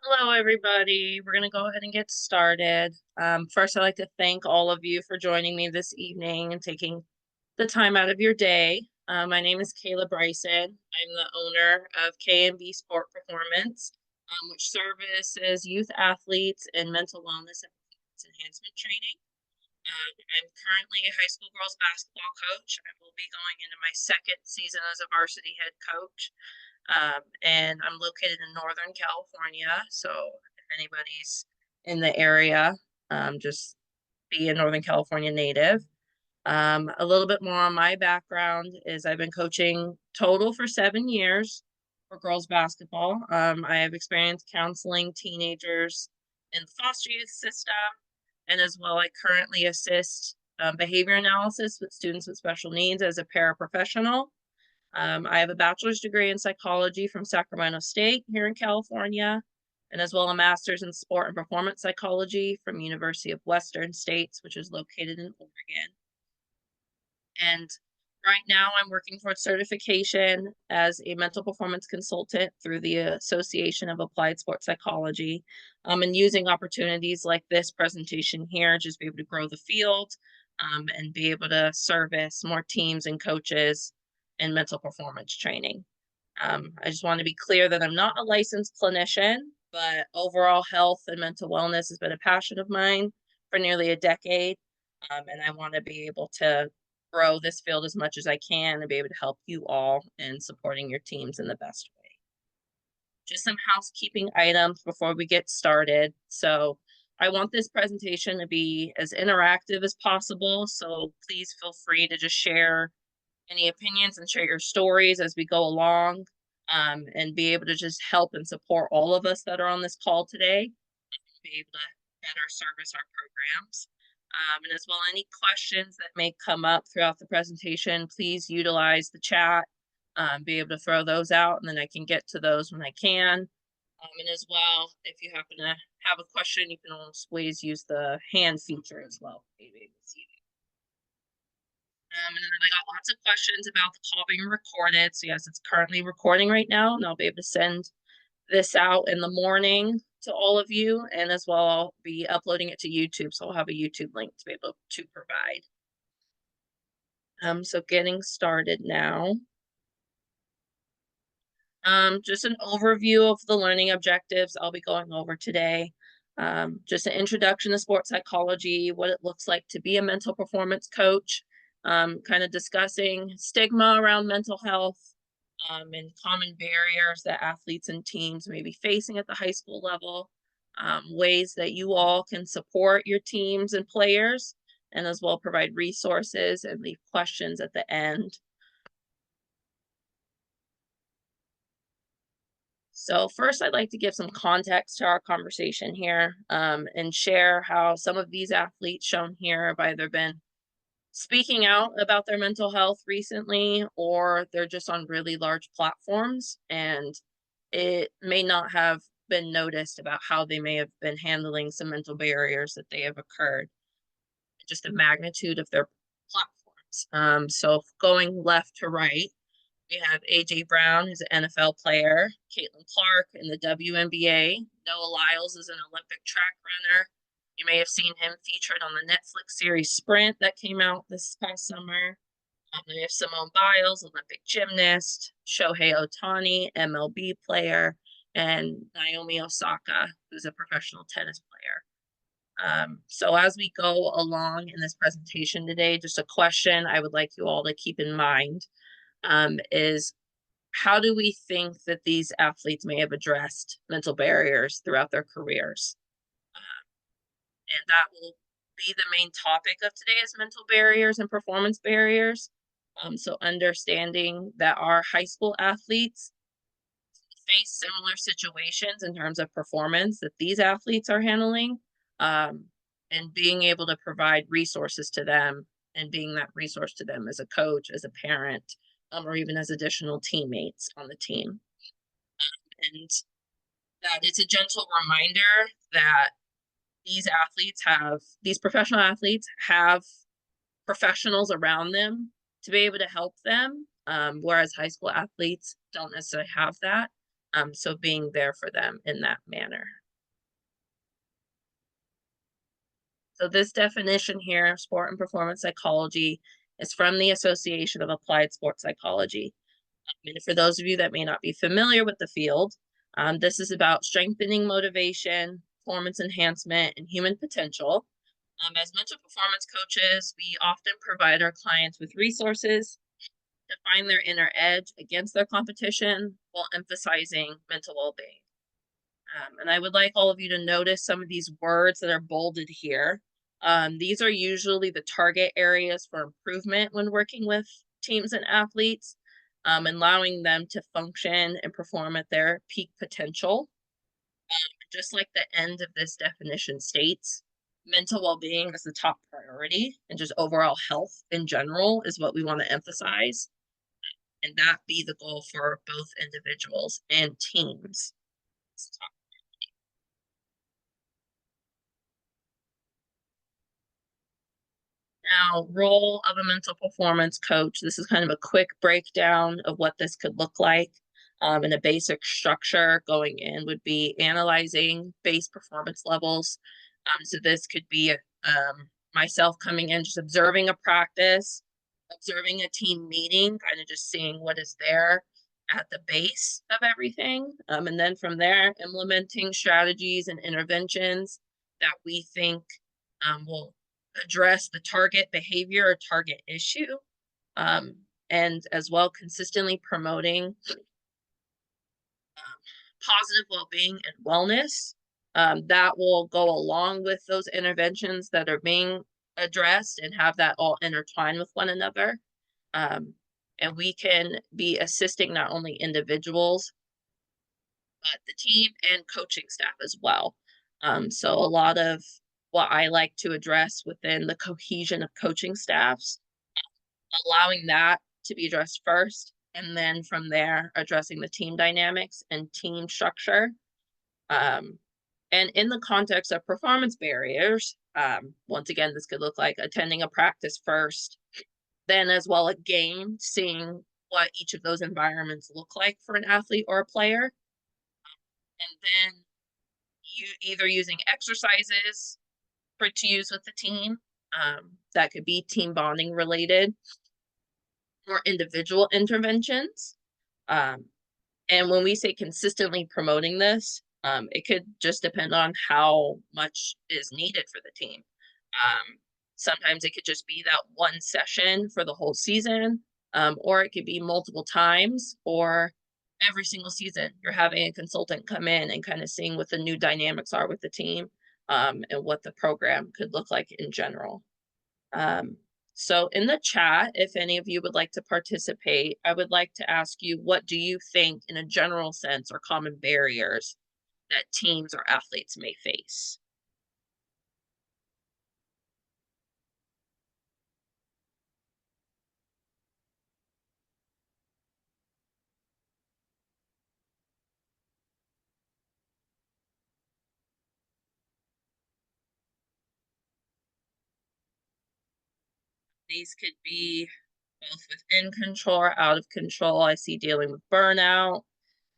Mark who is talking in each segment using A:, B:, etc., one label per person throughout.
A: Hello, everybody. We're going to go ahead and get started. First, I'd like to thank all of you for joining me this evening and taking the time out of your day. My name is Kayla Bryson. I'm the owner of KNB Sport Performance, which services youth athletes in mental wellness and performance enhancement training. I'm currently a high school girls basketball coach. I will be going into my second season as a varsity head coach. And I'm located in Northern California. So if anybody's in the area, just be a Northern California native. A little bit more on my background is I've been coaching total for 7 years for girls basketball. I have experience counseling teenagers in the foster youth system, and as well, I currently assist behavior analysis with students with special needs as a paraprofessional. I have a bachelor's degree in psychology from Sacramento State here in California, and as well a master's in sport and performance psychology from University of Western States, which is located in Oregon. And right now I'm working towards certification as a mental performance consultant through the Association of Applied Sports Psychology, and using opportunities like this presentation here, just be able to grow the field, and be able to service more teams and coaches in mental performance training. I just want to be clear that I'm not a licensed clinician, but overall health and mental wellness has been a passion of mine for nearly a decade. And I want to be able to grow this field as much as I can and be able to help you all in supporting your teams in the best way. Just some housekeeping items before we get started. So I want this presentation to be as interactive as possible. So please feel free to just share any opinions and share your stories as we go along, and be able to just help and support all of us that are on this call today, be able to better service our programs. And as well, any questions that may come up throughout the presentation, please utilize the chat, be able to throw those out, and then I can get to those when I can. And as well, if you happen to have a question, you can always use the hand feature as well. And then I got lots of questions about the call being recorded. So yes, it's currently recording right now, and I'll be able to send this out in the morning to all of you. And as well, I'll be uploading it to YouTube. So I'll have a YouTube link to be able to provide. So getting started now. Just an overview of the learning objectives I'll be going over today. Just an introduction to sports psychology, what it looks like to be a mental performance coach, kind of discussing stigma around mental health, and common barriers that athletes and teams may be facing at the high school level, ways that you all can support your teams and players, and as well provide resources and leave questions at the end. So first, I'd like to give some context to our conversation here, and share how some of these athletes shown here have either been speaking out about their mental health recently, or they're just on really large platforms, and it may not have been noticed about how they may have been handling some mental barriers that they have occurred, just the magnitude of their platforms. So going left to right, we have AJ Brown, who's an NFL player, Caitlin Clark in the WNBA, Noah Lyles is an Olympic track runner. You may have seen him featured on the Netflix series Sprint that came out this past summer. We have Simone Biles, Olympic gymnast, Shohei Ohtani, MLB player, and Naomi Osaka, who's a professional tennis player. So as we go along in this presentation today, just a question I would like you all to keep in mind, is how do we think that these athletes may have addressed mental barriers throughout their careers? And that will be the main topic of today's mental barriers and performance barriers. So understanding that our high school athletes face similar situations in terms of performance that these athletes are handling, and being able to provide resources to them and being that resource to them as a coach, as a parent, or even as additional teammates on the team. And that it's a gentle reminder that these professional athletes have professionals around them to be able to help them, whereas high school athletes don't necessarily have that. So being there for them in that manner. So this definition here, sport and performance psychology, is from the Association of Applied Sports Psychology. And for those of you that may not be familiar with the field, this is about strengthening motivation, performance enhancement, and human potential. As mental performance coaches, we often provide our clients with resources to find their inner edge against their competition while emphasizing mental well-being. And I would like all of you to notice some of these words that are bolded here. These are usually the target areas for improvement when working with teams and athletes, allowing them to function and perform at their peak potential. Just like the end of this definition states, mental well-being is the top priority, and just overall health in general is what we want to emphasize, and that be the goal for both individuals and teams. Now, role of a mental performance coach. This is kind of a quick breakdown of what this could look like. And a basic structure going in would be analyzing base performance levels. So this could be myself coming in, just observing a practice, observing a team meeting, kind of just seeing what is there at the base of everything. And then from there, implementing strategies and interventions that we think will address the target behavior or target issue, and as well consistently promoting positive well-being and wellness, that will go along with those interventions that are being addressed and have that all intertwined with one another. And we can be assisting not only individuals, but the team and coaching staff as well. So a lot of what I like to address within the cohesion of coaching staffs, allowing that to be addressed first, and then from there, addressing the team dynamics and team structure. And in the context of performance barriers, once again, this could look like attending a practice first, then as well a game, seeing what each of those environments look like for an athlete or a player, and then you either using exercises for to use with the team, that could be team bonding related, or individual interventions. Um, and when we say consistently promoting this, it could just depend on how much is needed for the team. Sometimes it could just be that one session for the whole season, or it could be multiple times, or every single season you're having a consultant come in and kind of seeing what the new dynamics are with the team, and what the program could look like in general. Um, so in the chat, if any of you would like to participate, I would like to ask you, what do you think in a general sense are common barriers that teams or athletes may face? These could be both within control or out of control. I see dealing with burnout,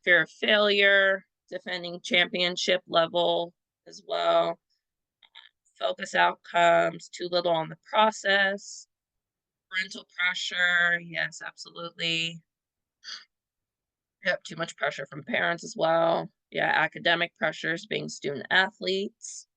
A: fear of failure, defending championship level as well, focus outcomes, too little on the process, parental pressure. Yes, absolutely. Yep, too much pressure from parents as well. Yeah, academic pressures, being student athletes.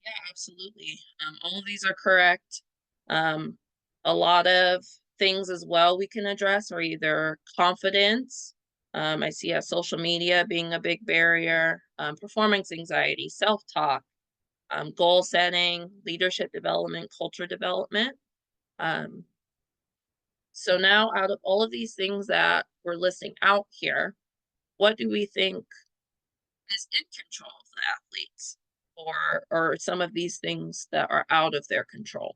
A: Yeah, absolutely. All of these are correct. Um, a lot of things as well we can address are either confidence. I see social media being a big barrier, performance anxiety, self-talk, goal setting, leadership development, culture development. Um, so now out of all of these things that we're listing out here, what do we think is in control of the athletes, or some of these things that are out of their control?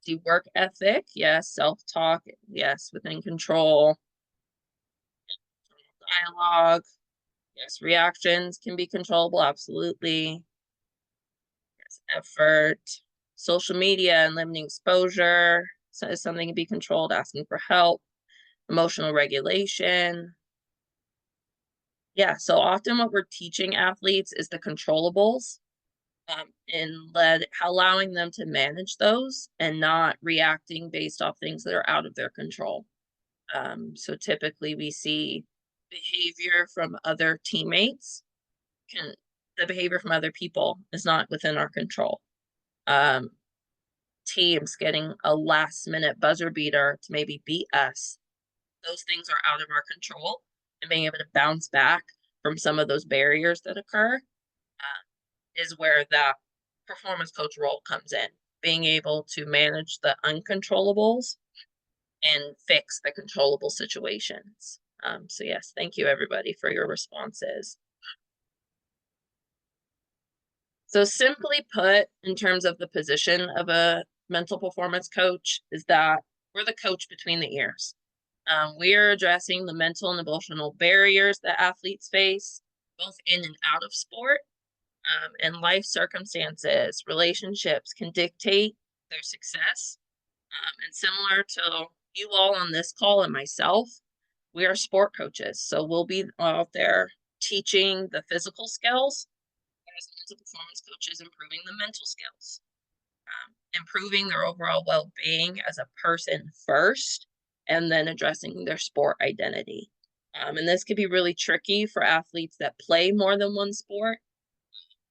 A: Do work ethic, yes. Self-talk, yes. Within control. Dialogue, Yes, reactions can be controllable, absolutely. Yes, effort, social media and limiting exposure so is something to be controlled, asking for help, emotional regulation. Yeah, so often what we're teaching athletes is the controllables, and allowing them to manage those and not reacting based off things that are out of their control. So typically we see behavior from other teammates can the behavior from other people is not within our control. Um, Teams getting a last minute buzzer beater to maybe beat us, those things are out of our control, and being able to bounce back from some of those barriers that occur is where the performance coach role comes in, being able to manage the uncontrollables and fix the controllable situations. So yes, thank you everybody for your responses. So simply put, in terms of the position of a mental performance coach, is that we're the coach between the ears. We are addressing the mental and emotional barriers that athletes face, both in and out of sport, and life circumstances, relationships can dictate their success. And similar to you all on this call and myself, we are sport coaches. So we'll be out there teaching the physical skills as mental performance coaches, improving the mental skills, improving their overall well being as a person first, and then addressing their sport identity. And this could be really tricky for athletes that play more than one sport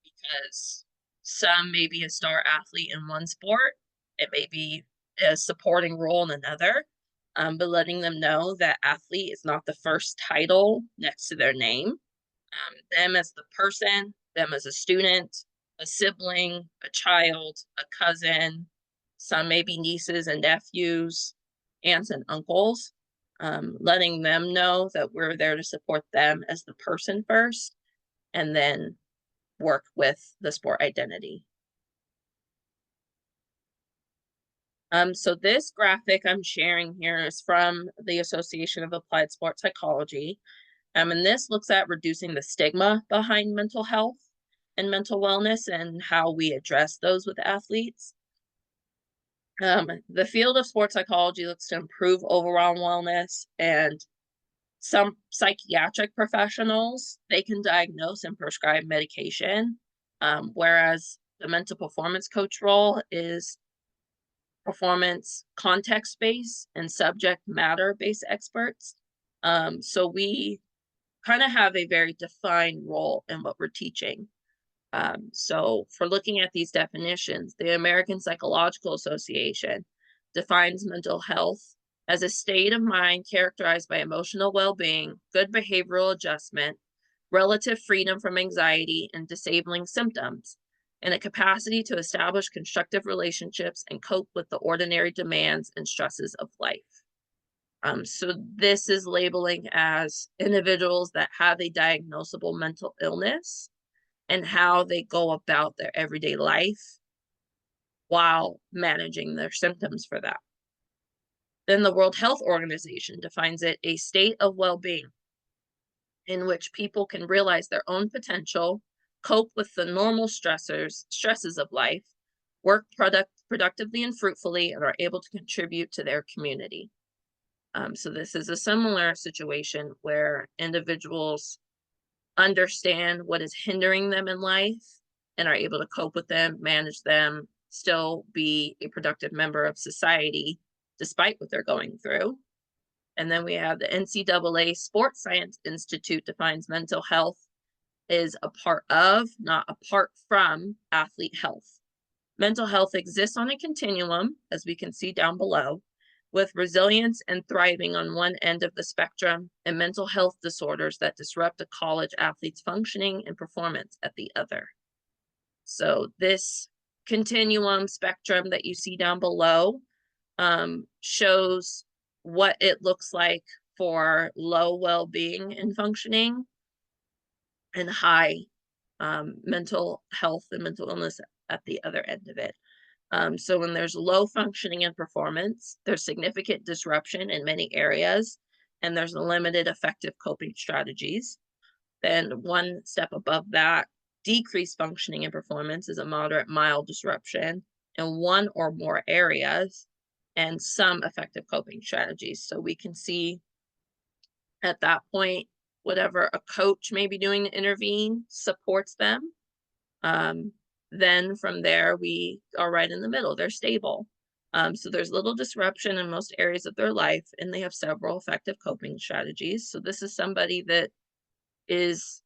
A: because some may be a star athlete in one sport, it may be a supporting role in another. But letting them know that athlete is not the first title next to their name. Them as the person, them as a student, a sibling, a child, a cousin, some maybe nieces and nephews, aunts and uncles, letting them know that we're there to support them as the person first, and then work with the sport identity. So this graphic I'm sharing here is from the Association of Applied Sports Psychology. And this looks at reducing the stigma behind mental health and mental wellness and how we address those with athletes. The field of sports psychology looks to improve overall wellness, and some psychiatric professionals, they can diagnose and prescribe medication, whereas the mental performance coach role is performance context based and subject matter based experts. So we kind of have a very defined role in what we're teaching. So for looking at these definitions, the American Psychological Association defines mental health as a state of mind characterized by emotional well-being, good behavioral adjustment, relative freedom from anxiety and disabling symptoms, and a capacity to establish constructive relationships and cope with the ordinary demands and stresses of life. So this is labeling as individuals that have a diagnosable mental illness and how they go about their everyday life while managing their symptoms for that. Then the World Health Organization defines it a state of well-being in which people can realize their own potential, cope with the normal stresses of life, work productively and fruitfully, and are able to contribute to their community. So this is a similar situation where individuals understand what is hindering them in life and are able to cope with them, manage them, still be a productive member of society despite what they're going through. And then we have the NCAA Sports Science Institute defines mental health is a part of, not apart from, athlete health. Mental health exists on a continuum, as we can see down below, with resilience and thriving on one end of the spectrum, and mental health disorders that disrupt a college athlete's functioning and performance at the other. So this continuum spectrum that you see down below shows what it looks like for low well-being and functioning and high mental health and mental illness at the other end of it. So when there's low functioning and performance, there's significant disruption in many areas, and there's limited effective coping strategies. Then one step above that, decreased functioning and performance is a moderate mild disruption in one or more areas and some effective coping strategies. So we can see at that point, whatever a coach may be doing to intervene supports them. Then from there, we are right in the middle. They're stable. So there's little disruption in most areas of their life, and they have several effective coping strategies. So this is somebody that is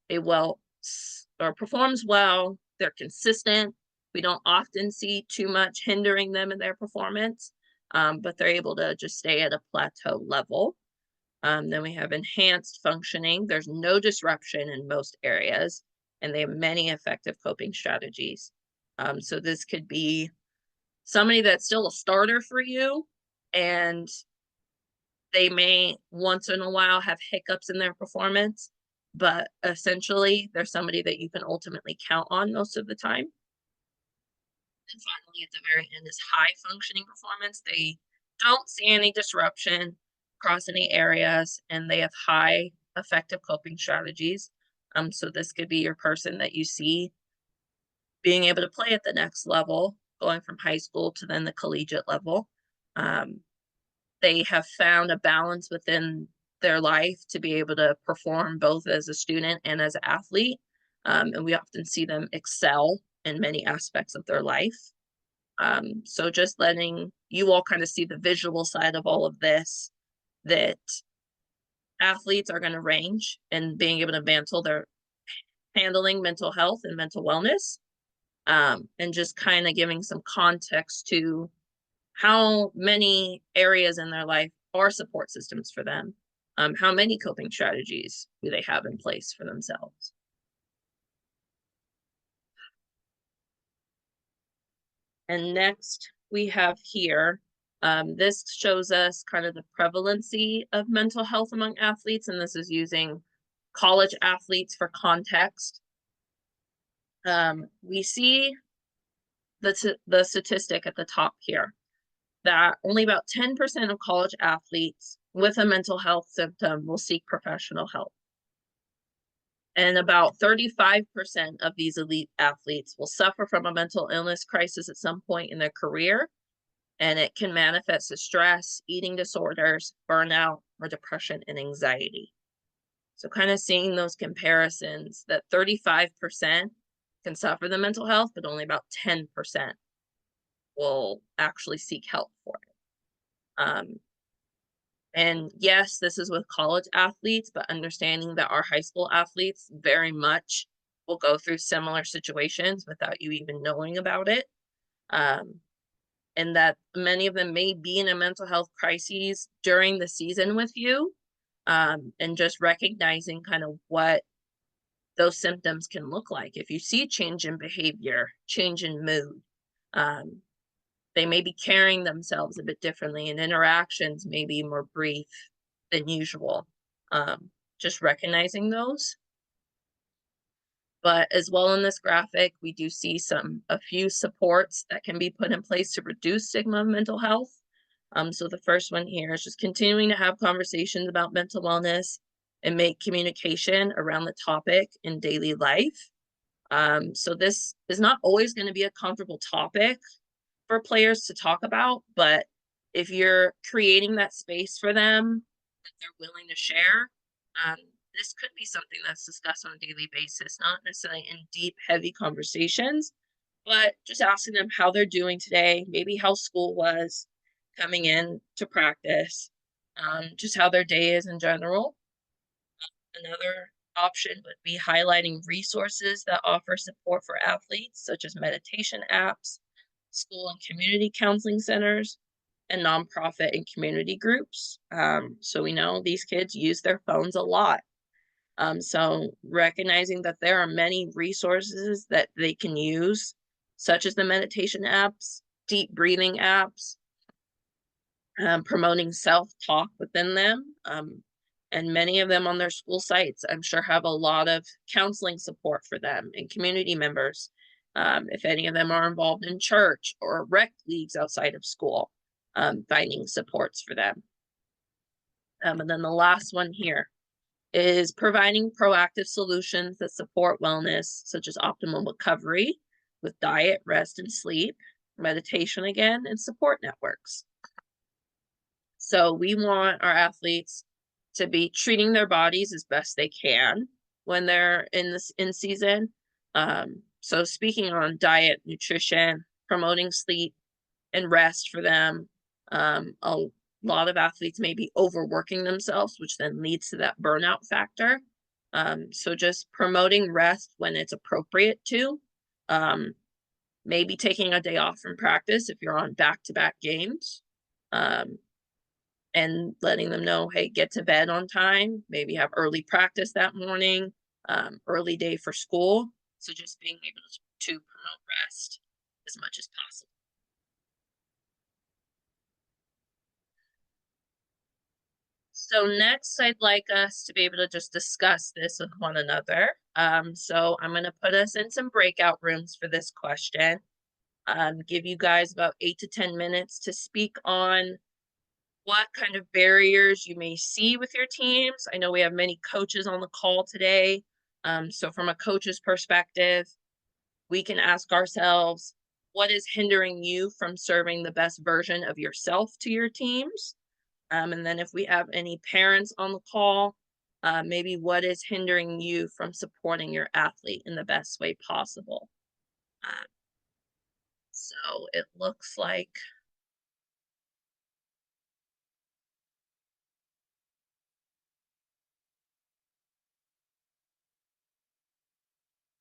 A: or performs well. They're consistent. We don't often see too much hindering them in their performance, but they're able to just stay at a plateau level. Then we have enhanced functioning. There's no disruption in most areas, and they have many effective coping strategies. So this could be somebody that's still a starter for you, and they may once in a while have hiccups in their performance, but essentially they're somebody that you can ultimately count on most of the time. And finally, at the very end is high functioning performance. They don't see any disruption across any areas, and they have high effective coping strategies. So this could be your person that you see being able to play at the next level, going from high school to then the collegiate level. They have found a balance within their life to be able to perform both as a student and as an athlete. And we often see them excel in many aspects of their life. So just letting you all kind of see the visual side of all of this, that athletes are going to range in being able to mantle their handling mental health and mental wellness, and just kind of giving some context to how many areas in their life are support systems for them. How many coping strategies do they have in place for themselves? And next we have here, this shows us kind of the prevalency of mental health among athletes, and this is using college athletes for context. We see the statistic at the top here, that only about 10% of college athletes with a mental health symptom will seek professional help. And about 35% of these elite athletes will suffer from a mental illness crisis at some point in their career, and it can manifest as stress, eating disorders, burnout, or depression and anxiety. So kind of seeing those comparisons, that 35% can suffer the mental health, but only about 10% will actually seek help for it. And yes, this is with college athletes, but understanding that our high school athletes very much will go through similar situations without you even knowing about it. And that many of them may be in a mental health crisis during the season with you, and just recognizing kind of what those symptoms can look like. If you see change in behavior, change in mood, they may be carrying themselves a bit differently, and interactions may be more brief than usual. Just recognizing those. But as well in this graphic, we do see a few supports that can be put in place to reduce stigma of mental health. So the first one here is just continuing to have conversations about mental wellness and make communication around the topic in daily life. So this is not always going to be a comfortable topic for players to talk about, but if you're creating that space for them that they're willing to share, this could be something that's discussed on a daily basis, not necessarily in deep, heavy conversations, but just asking them how they're doing today, maybe how school was coming in to practice, just how their day is in general. Another option would be highlighting resources that offer support for athletes, such as meditation apps, school and community counseling centers, and nonprofit and community groups. So we know these kids use their phones a lot. So recognizing that there are many resources that they can use, such as the meditation apps, deep breathing apps, promoting self-talk within them. And many of them on their school sites, I'm sure, have a lot of counseling support for them and community members. If any of them are involved in church or rec leagues outside of school, finding supports for them. And then the last one here, is providing proactive solutions that support wellness, such as optimal recovery with diet, rest, and sleep, meditation again, and support networks. So we want our athletes to be treating their bodies as best they can when they're in season. So speaking on diet, nutrition, promoting sleep and rest for them. A lot of athletes may be overworking themselves, which then leads to that burnout factor. So just promoting rest when it's appropriate to. Maybe taking a day off from practice if you're on back-to-back games. And letting them know, hey, get to bed on time, maybe have early practice that morning, early day for school. So just being able to promote rest as much as possible. So next, I'd like us to be able to just discuss this with one another. So I'm going to put us in some breakout rooms for this question. Give you guys about 8 to 10 minutes to speak on what kind of barriers you may see with your teams. I know we have many coaches on the call today. So from a coach's perspective, we can ask ourselves, what is hindering you from serving the best version of yourself to your teams? And then if we have any parents on the call, maybe what is hindering you from supporting your athlete in the best way possible? So it looks like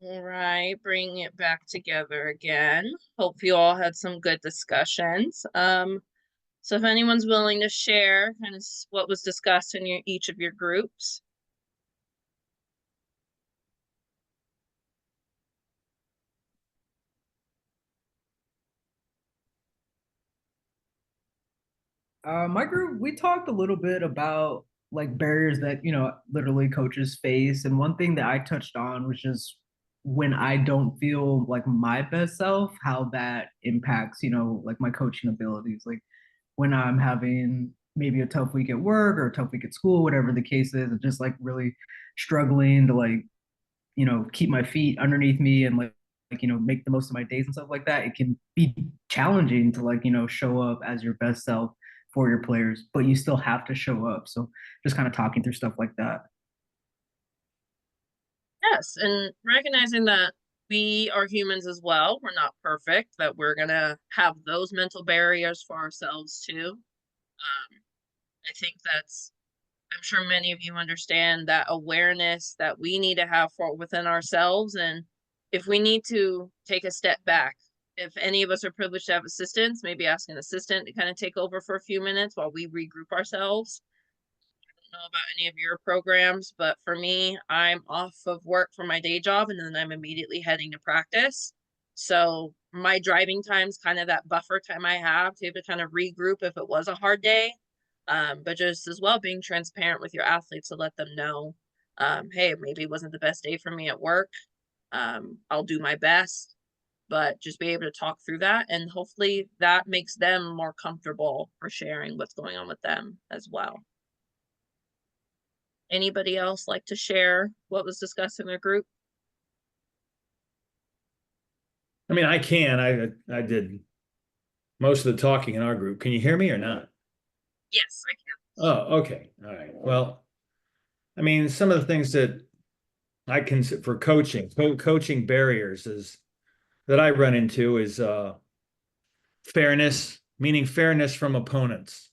A: all right, bringing it back together again. Hope you all had some good discussions. So if anyone's willing to share kind of what was discussed in each of your groups.
B: My group, we talked a little bit about like barriers that, literally coaches face. And one thing that I touched on, which is when I don't feel like my best self, how that impacts, like my coaching abilities. Like when I'm having maybe a tough week at work or a tough week at school, whatever the case is, and just like really struggling to like keep my feet underneath me and like make the most of my days and stuff like that. It can be challenging to like show up as your best self for your players, but you still have to show up. So just kind of talking through stuff like that.
A: Yes, and recognizing that we are humans as well. We're not perfect, that we're gonna have those mental barriers for ourselves too. I think I'm sure many of you understand that awareness that we need to have for within ourselves. And if we need to take a step back, if any of us are privileged to have assistants, maybe ask an assistant to kind of take over for a few minutes while we regroup ourselves. I don't know about any of your programs, but for me, I'm off of work for my day job and then I'm immediately heading to practice. So my driving time is kind of that buffer time I have to be able to kind of regroup if it was a hard day. But just as well being transparent with your athletes to let them know, hey, maybe it wasn't the best day for me at work. I'll do my best, but just be able to talk through that. And hopefully that makes them more comfortable for sharing what's going on with them as well. Anybody else like to share what was discussed in their group?
C: I mean, I can. I did most of the talking in our group. Can you hear me or not?
A: Yes, I can.
C: Oh, okay. All right. Well, I mean, some of the things that I consider for coaching barriers is that I run into is fairness, meaning fairness from opponents.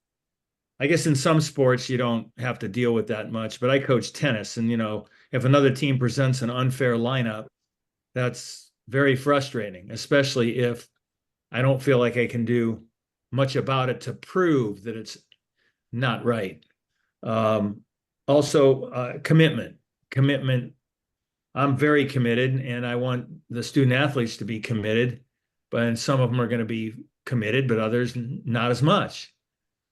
C: I guess in some sports you don't have to deal with that much, but I coach tennis, and if another team presents an unfair lineup, that's very frustrating, especially if I don't feel like I can do much about it to prove that it's not right. Um, Also, commitment. Commitment. I'm very committed, and I want the student athletes to be committed. But some of them are going to be committed, but others not as much.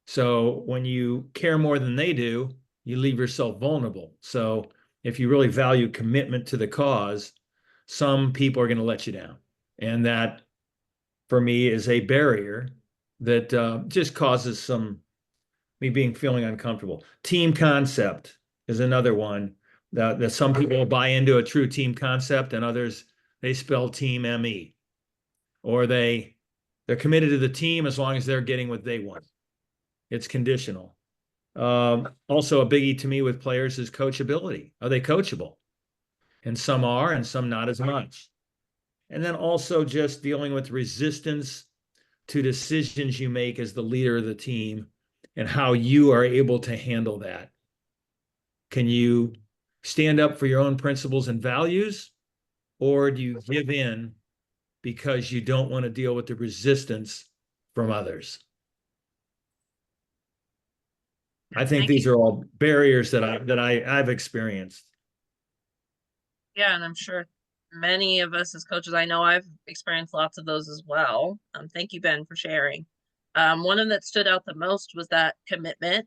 C: So when you care more than they do, you leave yourself vulnerable. So if you really value commitment to the cause, some people are going to let you down, and that for me is a barrier that just causes some me being feeling uncomfortable. Team concept is another one that some people buy into a true team concept, and others, they spell team ME, or they're committed to the team as long as they're getting what they want. It's conditional. Also a biggie to me with players is coachability. Are they coachable? And some are, and some not as much. And then also just dealing with resistance to decisions you make as the leader of the team and how you are able to handle that. Can you stand up for your own principles and values, or do you give in because you don't want to deal with the resistance from others? I think these are all barriers that I've experienced.
A: Yeah, and I'm sure many of us as coaches, I know I've experienced lots of those as well. Thank you, Ben, for sharing. One of them that stood out the most was that commitment.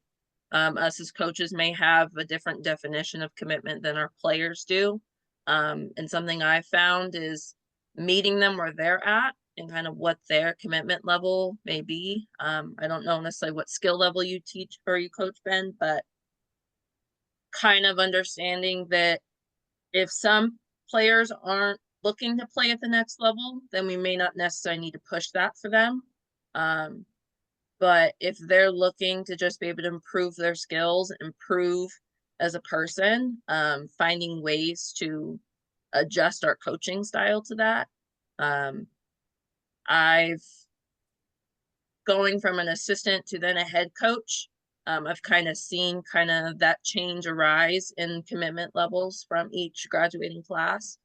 A: Us as coaches may have a different definition of commitment than our players do. And something I found is meeting them where they're at and kind of what their commitment level may be. I don't know necessarily what skill level you teach or you coach, Ben, but kind of understanding that if some players aren't looking to play at the next level, then we may not necessarily need to push that for them. But if they're looking to just be able to improve their skills, improve as a person, finding ways to adjust our coaching style to that. I've going from an assistant to then a head coach. I've kind of seen kind of that change arise in commitment levels from each graduating class.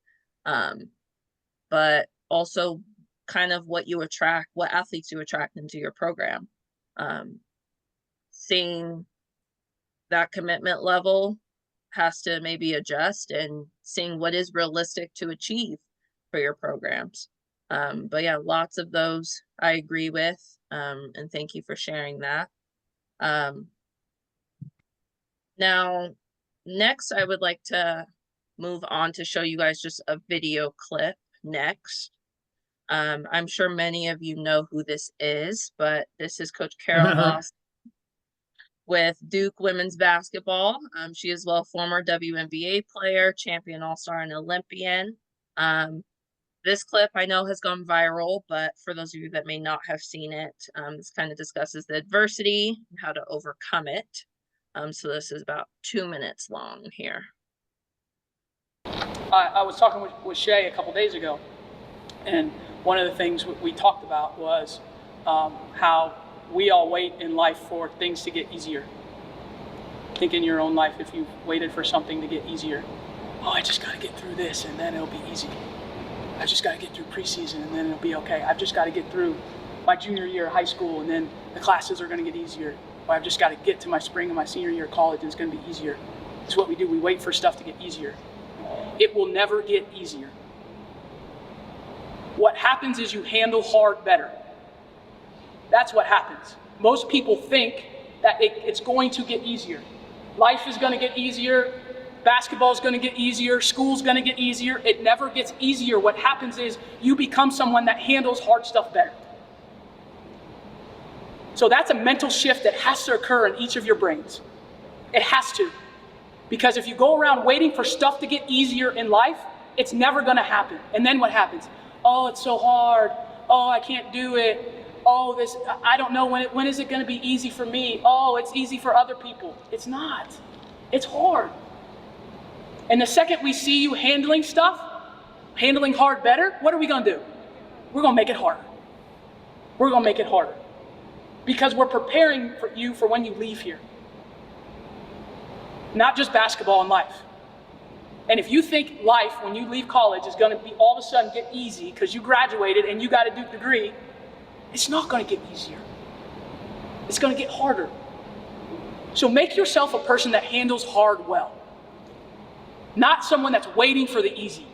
A: But also kind of what athletes you attract into your program. Seeing that commitment level has to maybe adjust and seeing what is realistic to achieve for your programs. But yeah, lots of those I agree with. And thank you for sharing that. Now, next, I would like to move on to show you guys just a video clip next. I'm sure many of you know who this is, but this is Coach Carol Moss with Duke women's basketball. She is a former WNBA player, champion All-Star and Olympian. This clip I know has gone viral, but for those of you that may not have seen it, this kind of discusses the adversity and how to overcome it. So this is about 2 minutes long here.
D: I was talking with Shay a couple days ago, and one of the things we talked about was how we all wait in life for things to get easier. Think in your own life, if you've waited for something to get easier. Oh, I just got to get through this and then it'll be easy. I just got to get through preseason and then it'll be okay. I've just got to get through my junior year of high school and then the classes are going to get easier. Or I've just got to get to my spring and my senior year of college and it's going to be easier. It's what we do. We wait for stuff to get easier. It will never get easier. What happens is you handle hard better. That's what happens. Most people think that it's going to get easier. Life is going to get easier. Basketball is going to get easier. School's going to get easier. It never gets easier. What happens is you become someone that handles hard stuff better. So that's a mental shift that has to occur in each of your brains. It has to. Because if you go around waiting for stuff to get easier in life, it's never going to happen. And then what happens? Oh, it's so hard. Oh, I can't do it. Oh, I don't know when is it going to be easy for me? Oh, it's easy for other people. It's not. It's hard. And the second we see you handling stuff, handling hard better, what are we going to do? We're going to make it harder. We're going to make it harder. Because we're preparing for you for when you leave here. Not just basketball and life. And if you think life, when you leave college, is going to be all of a sudden get easy because you graduated and you got a Duke degree, it's not going to get easier. It's going to get harder. So make yourself a person that handles hard well. Not someone that's waiting for the easy.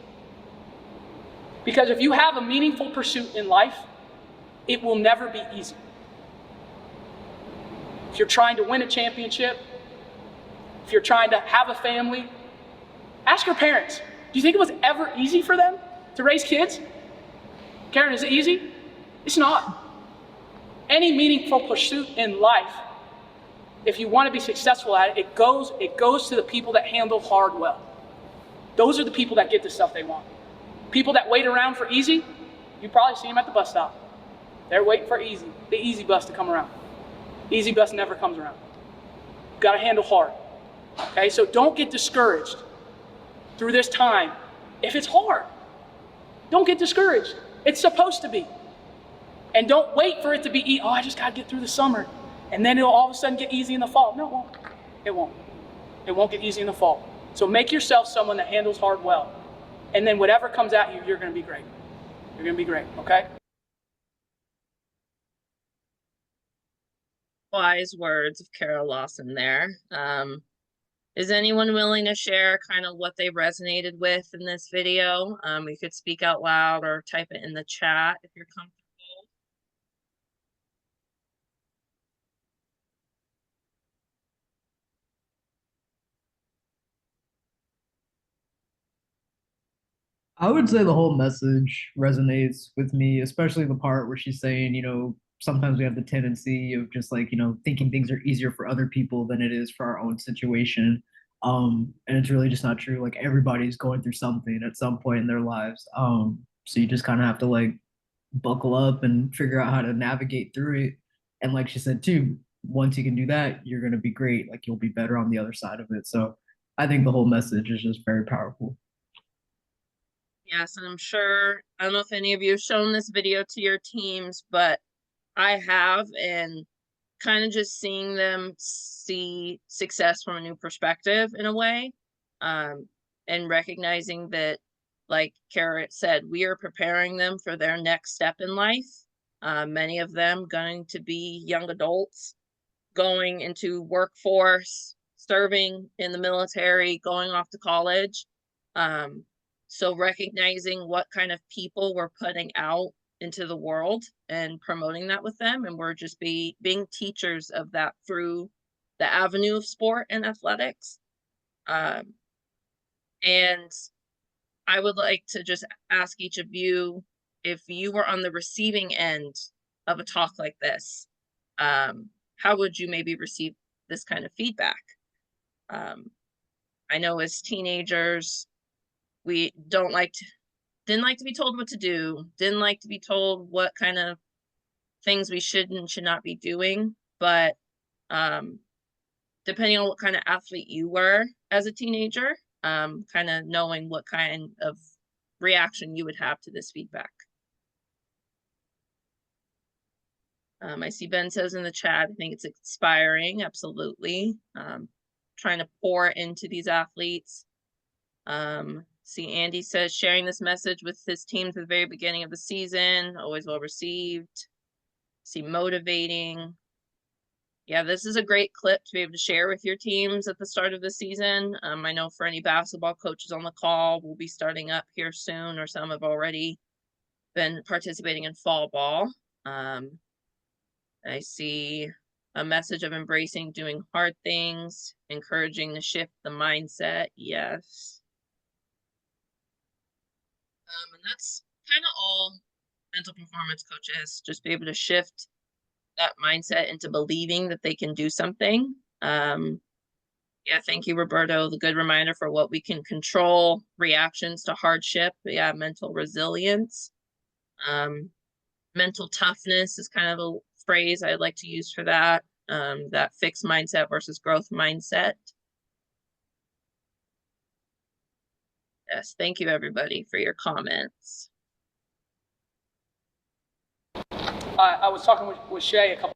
D: Because if you have a meaningful pursuit in life, it will never be easy. If you're trying to win a championship, if you're trying to have a family, ask your parents, do you think it was ever easy for them to raise kids? Karen, is it easy? It's not. Any meaningful pursuit in life if you want to be successful at it, it goes to the people that handle hard well. Those are the people that get the stuff they want. People that wait around for easy, you probably see them at the bus stop. They're waiting for the easy bus to come around. Easy bus never comes around. You've got to handle hard. Okay, so don't get discouraged through this time. If it's hard, don't get discouraged. It's supposed to be. And don't wait for it to be, I just got to get through the summer. And then it'll all of a sudden get easy in the fall. No, it won't. It won't. It won't get easy in the fall. So make yourself someone that handles hard well. And then whatever comes at you, you're going to be great. You're going to be great, okay?
A: Wise words of Kara Lawson there. Is anyone willing to share kind of what they resonated with in this video? You could speak out loud or type it in the chat if you're comfortable.
B: I would say the whole message resonates with me, especially the part where she's saying, sometimes we have the tendency of just like, thinking things are easier for other people than it is for our own situation. And it's really just not true. Like everybody's going through something at some point in their lives. So you just kind of have to like buckle up and figure out how to navigate through it. And like she said too, once you can do that, you're gonna be great. Like you'll be better on the other side of it. So I think the whole message is just very powerful.
A: Yes, and I'm sure, I don't know if any of you have shown this video to your teams, but I have, and kind of just seeing them see success from a new perspective in a way, and recognizing that, like Kara said, we are preparing them for their next step in life. Many of them going to be young adults, going into workforce, serving in the military, going off to college. So recognizing what kind of people we're putting out into the world and promoting that with them, and we're just being teachers of that through the avenue of sport and athletics. And I would like to just ask each of you, if you were on the receiving end of a talk like this, how would you maybe receive this kind of feedback? I know as teenagers, we didn't like to be told what to do, didn't like to be told what kind of things we should and should not be doing. But depending on what kind of athlete you were as a teenager, kind of knowing what kind of reaction you would have to this feedback. I see Ben says in the chat, I think it's inspiring, absolutely. Trying to pour into these athletes. See, Andy says, sharing this message with his team at the very beginning of the season, always well received. See, motivating. Yeah, this is a great clip to be able to share with your teams at the start of the season. I know for any basketball coaches on the call, we'll be starting up here soon, or some have already been participating in fall ball. I see a message of embracing doing hard things, encouraging to shift the mindset. Yes. And that's kind of all mental performance coaches, just be able to shift that mindset into believing that they can do something. Yeah, thank you, Roberto. The good reminder for what we can control, reactions to hardship. Yeah, mental resilience. Mental toughness is kind of a phrase I'd like to use for that. That fixed mindset versus growth mindset. Yes, thank you everybody for your comments.
D: I was talking with Shay a couple.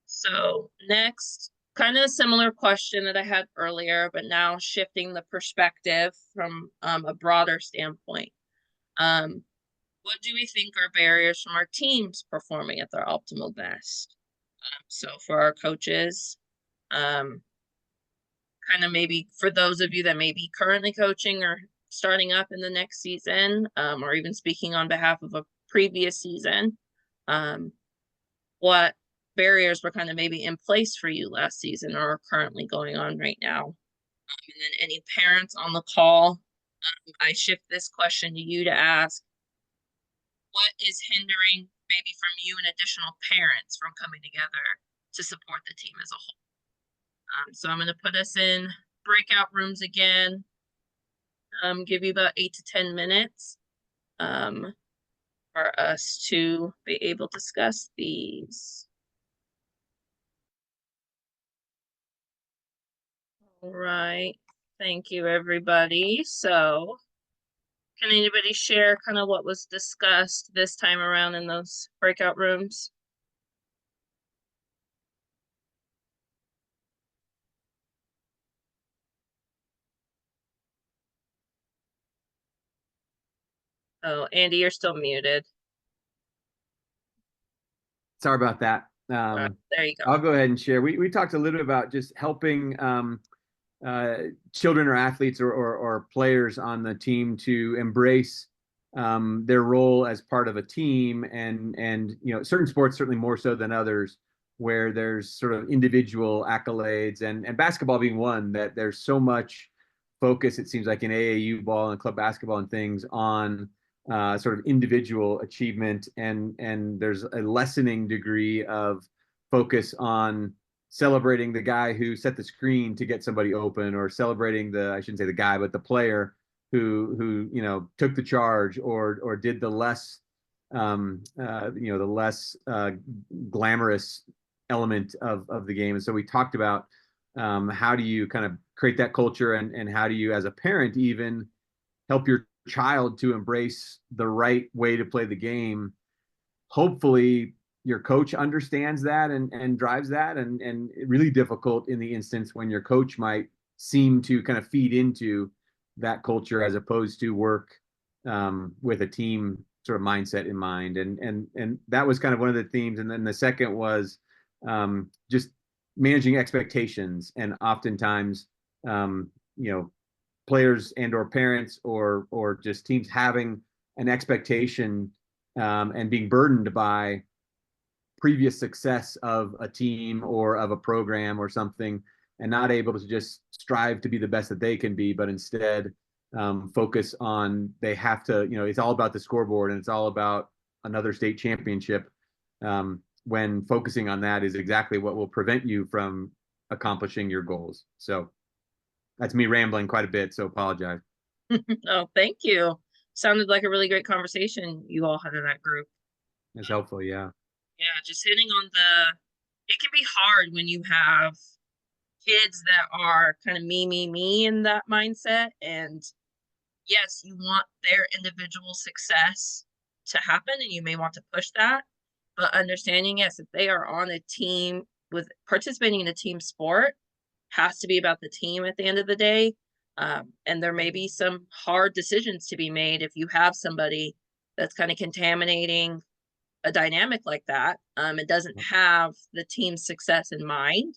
A: So next, kind of a similar question that I had earlier, but now shifting the perspective from a broader standpoint. What do we think are barriers from our teams performing at their optimal best? So for our coaches, kind of maybe for those of you that may be currently coaching or starting up in the next season, or even speaking on behalf of a previous season, what barriers were kind of maybe in place for you last season or are currently going on right now? And then any parents on the call, I shift this question to you to ask, what is hindering maybe from you and additional parents from coming together to support the team as a whole? So I'm going to put us in breakout rooms again. Give you about 8 to 10 minutes for us to be able to discuss these. All right. Thank you, everybody. So can anybody share kind of what was discussed this time around in those breakout rooms? Oh, Andy, you're still muted.
E: Sorry about that.
A: There you go.
E: I'll go ahead and share. We talked a little bit about just helping children or athletes or players on the team to embrace their role as part of a team, and certain sports certainly more so than others, where there's sort of individual accolades, and basketball being one, that there's so much focus, it seems like, in AAU ball and club basketball and things on sort of individual achievement, and there's a lessening degree of focus on celebrating the guy who set the screen to get somebody open, or celebrating I shouldn't say the guy, but the player who took the charge, or did the less the less glamorous element of the game. And so we talked about how do you kind of create that culture, and how do you, as a parent, even help your child to embrace the right way to play the game. Hopefully your coach understands that and drives that, and really difficult in the instance when your coach might seem to kind of feed into that culture, as opposed to work with a team sort of mindset in mind. And that was kind of one of the themes. And then the second was just managing expectations, and oftentimes players and or parents or just teams having an expectation and being burdened by previous success of a team or of a program or something, and not able to just strive to be the best that they can be, but instead focus on, they have to, it's all about the scoreboard, and it's all about another state championship, when focusing on that is exactly what will prevent you from accomplishing your goals. So that's me rambling quite a bit, so apologize.
A: Oh, thank you. Sounded like a really great conversation you all had in that group.
E: It's helpful, yeah.
A: Yeah, just hitting on it can be hard when you have kids that are kind of me in that mindset. And yes, you want their individual success to happen, and you may want to push that, but understanding, yes, if they are on a team with participating in a team sport, has to be about the team at the end of the day. And there may be some hard decisions to be made if you have somebody that's kind of contaminating a dynamic like that. It doesn't have the team's success in mind.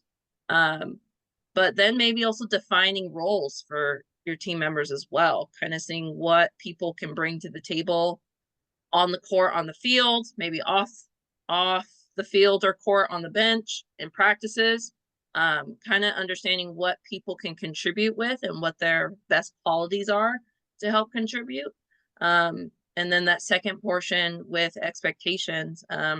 A: But then maybe also defining roles for your team members as well, kind of seeing what people can bring to the table on the court, on the field, maybe off the field or court, on the bench in practices. Kind of understanding what people can contribute with and what their best qualities are to help contribute. And then that second portion with expectations. I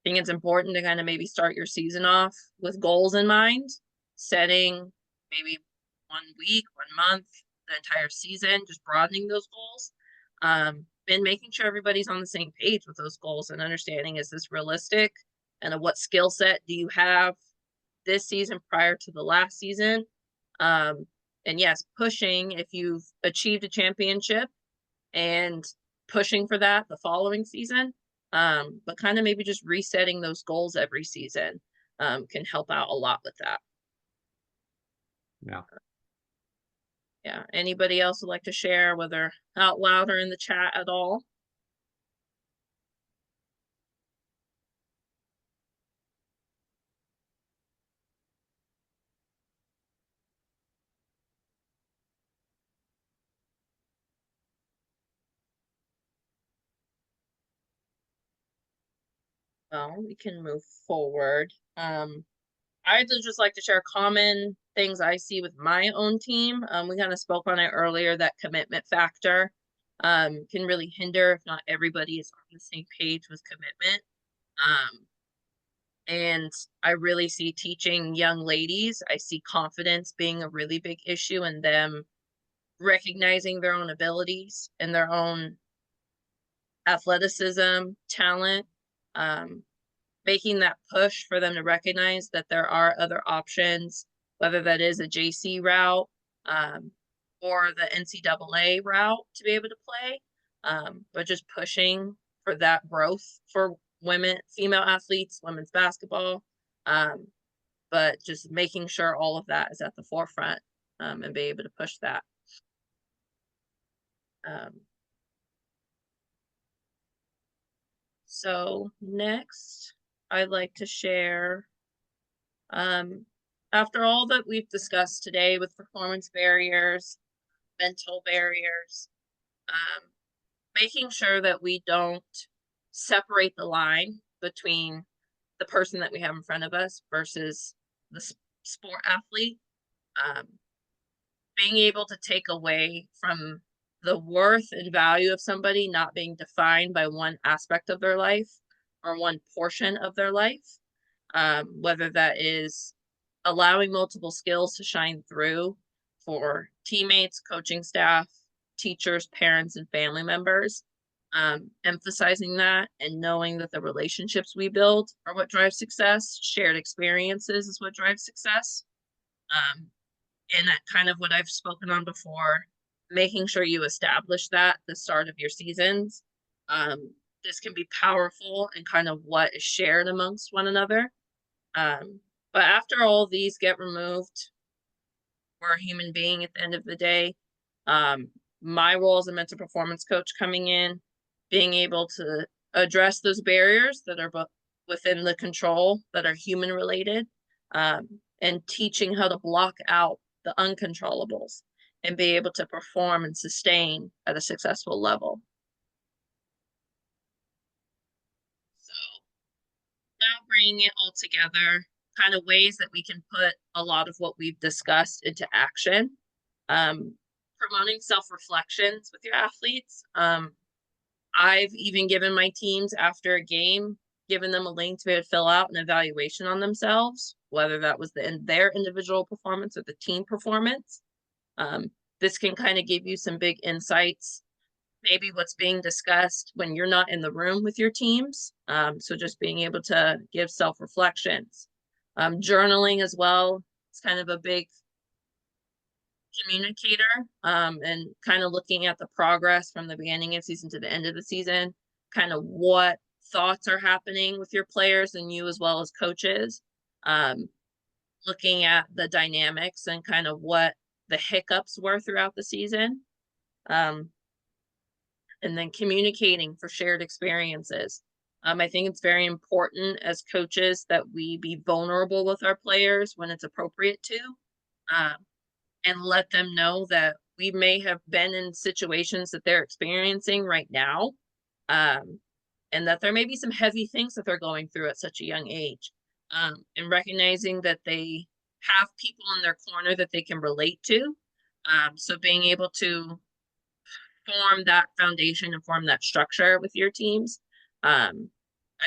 A: think it's important to kind of maybe start your season off with goals in mind, setting maybe 1 week, 1 month, the entire season, just broadening those goals. And making sure everybody's on the same page with those goals, and understanding, is this realistic? And what skill set do you have this season prior to the last season? And yes, pushing if you've achieved a championship, and pushing for that the following season. But kind of maybe just resetting those goals every season can help out a lot with that.
E: Yeah.
A: Yeah. Anybody else would like to share, whether out loud or in the chat at all? Well, we can move forward. I'd just like to share common things I see with my own team. We kind of spoke on it earlier, that commitment factor can really hinder if not everybody is on the same page with commitment. And I really see teaching young ladies, I see confidence being a really big issue in them recognizing their own abilities and their own athleticism, talent, um, making that push for them to recognize that there are other options, whether that is a JC route um, or the NCAA route to be able to play, but just pushing for that growth for women, female athletes, women's basketball, but just making sure all of that is at the forefront and be able to push that. So next, I'd like to share, after all that we've discussed today with performance barriers, mental barriers, making sure that we don't separate the line between the person that we have in front of us versus the sport athlete, being able to take away from the worth and value of somebody not being defined by one aspect of their life or one portion of their life, whether that is allowing multiple skills to shine through for teammates, coaching staff, teachers, parents, and family members, emphasizing that and knowing that the relationships we build are what drive success, shared experiences is what drives success. And that kind of what I've spoken on before, making sure you establish that at the start of your seasons. This can be powerful and kind of what is shared amongst one another. But after all these get removed, we're a human being at the end of the day. My role as a mental performance coach coming in, being able to address those barriers that are within the control that are human related, and teaching how to block out the uncontrollables and be able to perform and sustain at a successful level. So now bringing it all together, kind of ways that we can put a lot of what we've discussed into action. Promoting self-reflections with your athletes. I've even given my teams after a game, given them a link to be able to fill out an evaluation on themselves, whether that was their individual performance or the team performance. This can kind of give you some big insights, maybe what's being discussed when you're not in the room with your teams. So just being able to give self-reflections. Journaling as well. It's kind of a big communicator, and kind of looking at the progress from the beginning of season to the end of the season, kind of what thoughts are happening with your players and you as well as coaches, looking at the dynamics and kind of what the hiccups were throughout the season, and then communicating for shared experiences. I think it's very important as coaches that we be vulnerable with our players when it's appropriate to, and let them know that we may have been in situations that they're experiencing right now, and that there may be some heavy things that they're going through at such a young age, and recognizing that they have people in their corner that they can relate to. So being able to form that foundation and form that structure with your teams, I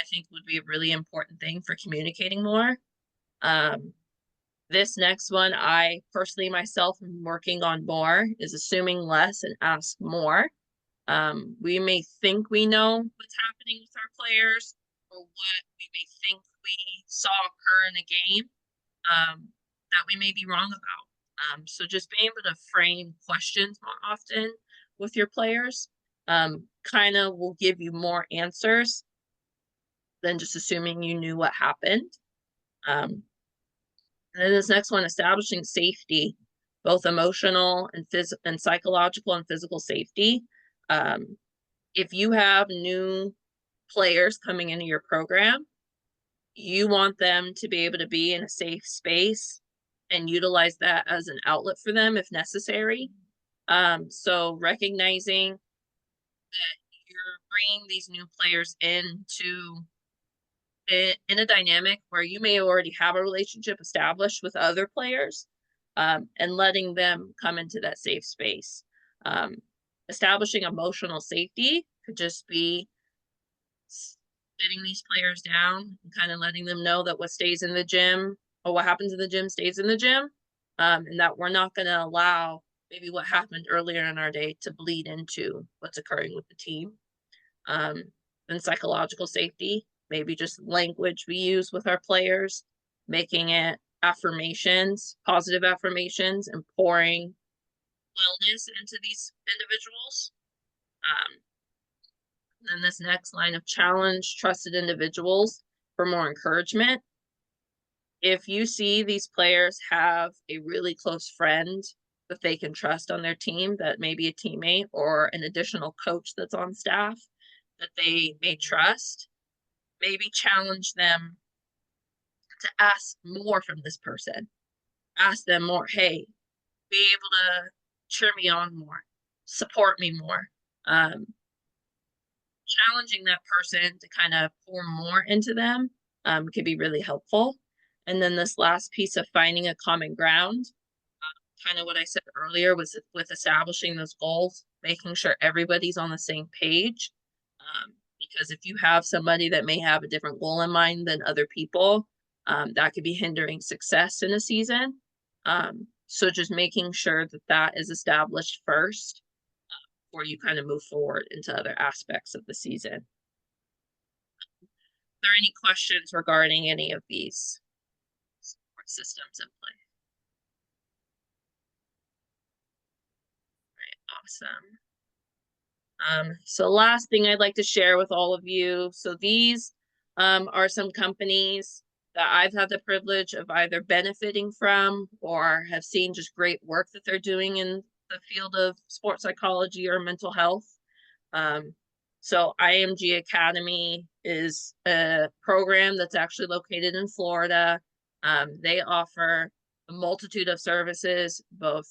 A: think would be a really important thing for communicating more. This next one, I personally myself am working on more, is assuming less and ask more. We may think we know what's happening with our players or what we may think we saw occur in a game, that we may be wrong about. So just being able to frame questions more often with your players, kind of will give you more answers than just assuming you knew what happened. And then this next one, establishing safety, both emotional and psychological and physical safety. If you have new players coming into your program, you want them to be able to be in a safe space and utilize that as an outlet for them if necessary. So recognizing that you're bringing these new players in a dynamic where you may already have a relationship established with other players, and letting them come into that safe space. Establishing emotional safety could just be sitting these players down and kind of letting them know that what stays in the gym or what happens in the gym stays in the gym, and that we're not going to allow maybe what happened earlier in our day to bleed into what's occurring with the team. And psychological safety, maybe just language we use with our players, making it affirmations, positive affirmations, and pouring wellness into these individuals. Then this next line of challenge trusted individuals for more encouragement. If you see these players have a really close friend that they can trust on their team, that may be a teammate or an additional coach that's on staff that they may trust, maybe challenge them to ask more from this person. Ask them more, hey, be able to cheer me on more, support me more. Challenging that person to kind of pour more into them could be really helpful. And then this last piece of finding a common ground, kind of what I said earlier was with establishing those goals, making sure everybody's on the same page. Because if you have somebody that may have a different goal in mind than other people, that could be hindering success in a season. So just making sure that that is established first before you kind of move forward into other aspects of the season. Are there any questions regarding any of these support systems in play? All right, awesome. So last thing I'd like to share with all of you. So these are some companies that I've had the privilege of either benefiting from or have seen just great work that they're doing in the field of sports psychology or mental health. So IMG Academy is a program that's actually located in Florida. They offer a multitude of services, both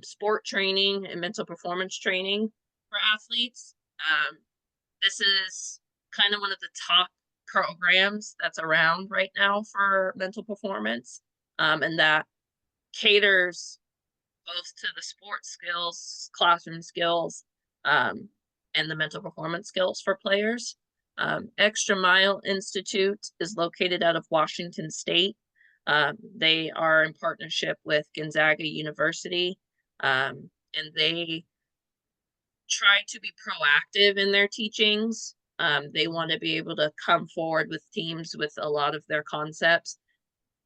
A: sport training and mental performance training for athletes. This is kind of one of the top programs that's around right now for mental performance, and that caters both to the sports skills, classroom skills, and the mental performance skills for players. Extra Mile Institute is located out of Washington State. They are in partnership with Gonzaga University, and they try to be proactive in their teachings. They want to be able to come forward with teams with a lot of their concepts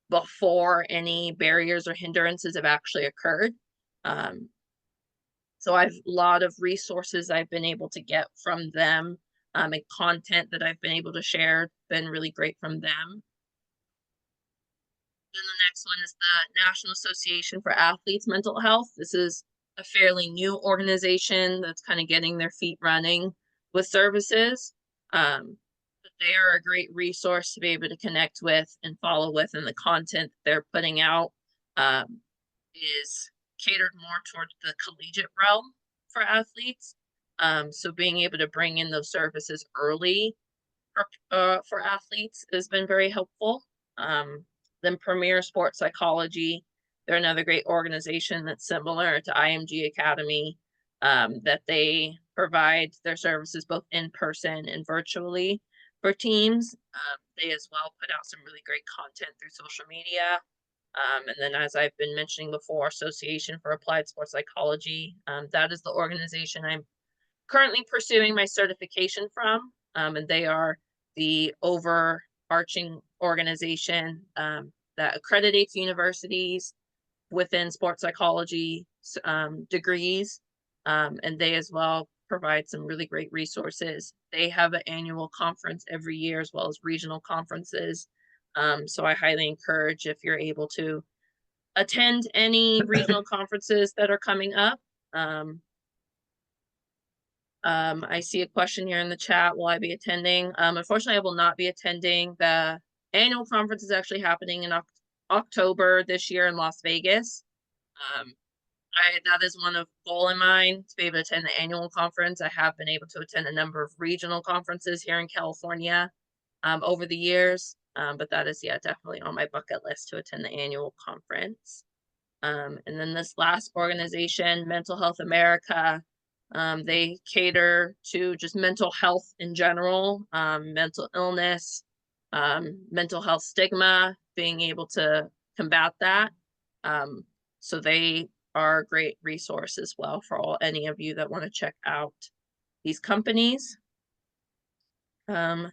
A: before any barriers or hindrances have actually occurred. So I've a lot of resources I've been able to get from them, and content that I've been able to share, been really great from them. Then the next one is the National Association for Athletes Mental Health. This is a fairly new organization that's kind of getting their feet running with services. But they are a great resource to be able to connect with and follow with, and the content they're putting out is catered more towards the collegiate realm for athletes. So being able to bring in those services early for athletes has been very helpful. Then Premier Sports Psychology, they're another great organization that's similar to IMG Academy, that they provide their services both in person and virtually for teams. They as well put out some really great content through social media. And then, as I've been mentioning before, Association for Applied Sports Psychology, that is the organization I'm currently pursuing my certification from, and they are the overarching organization that accreditates universities within sports psychology degrees, and they as well provide some really great resources. They have an annual conference every year as well as regional conferences. So I highly encourage, if you're able to attend any regional conferences that are coming up. I see a question here in the chat. Will I be attending? Unfortunately, I will not be attending. The annual conference is actually happening in October this year in Las Vegas. That is one of goal in mind, to be able to attend the annual conference. I have been able to attend a number of regional conferences here in California over the years, but that is, yeah, definitely on my bucket list to attend the annual conference. And then this last organization, Mental Health America, They cater to just mental health in general, mental illness, mental health stigma, being able to combat that. So they are a great resource as well for any of you that want to check out these companies. And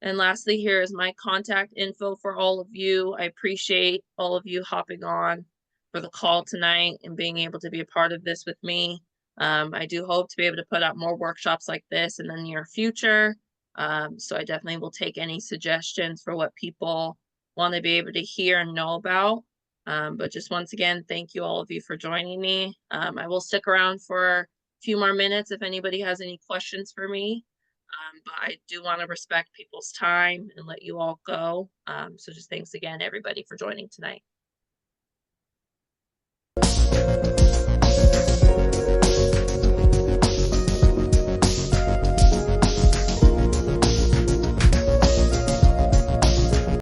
A: lastly, here is my contact info for all of you. I appreciate all of you hopping on for the call tonight and being able to be a part of this with me. I do hope to be able to put out more workshops like this in the near future. So I definitely will take any suggestions for what people want to be able to hear and know about. But just once again, thank you all of you for joining me. I will stick around for a few more minutes if anybody has any questions for me. But I do want to respect people's time and let you all go. So just thanks again, everybody, for joining tonight.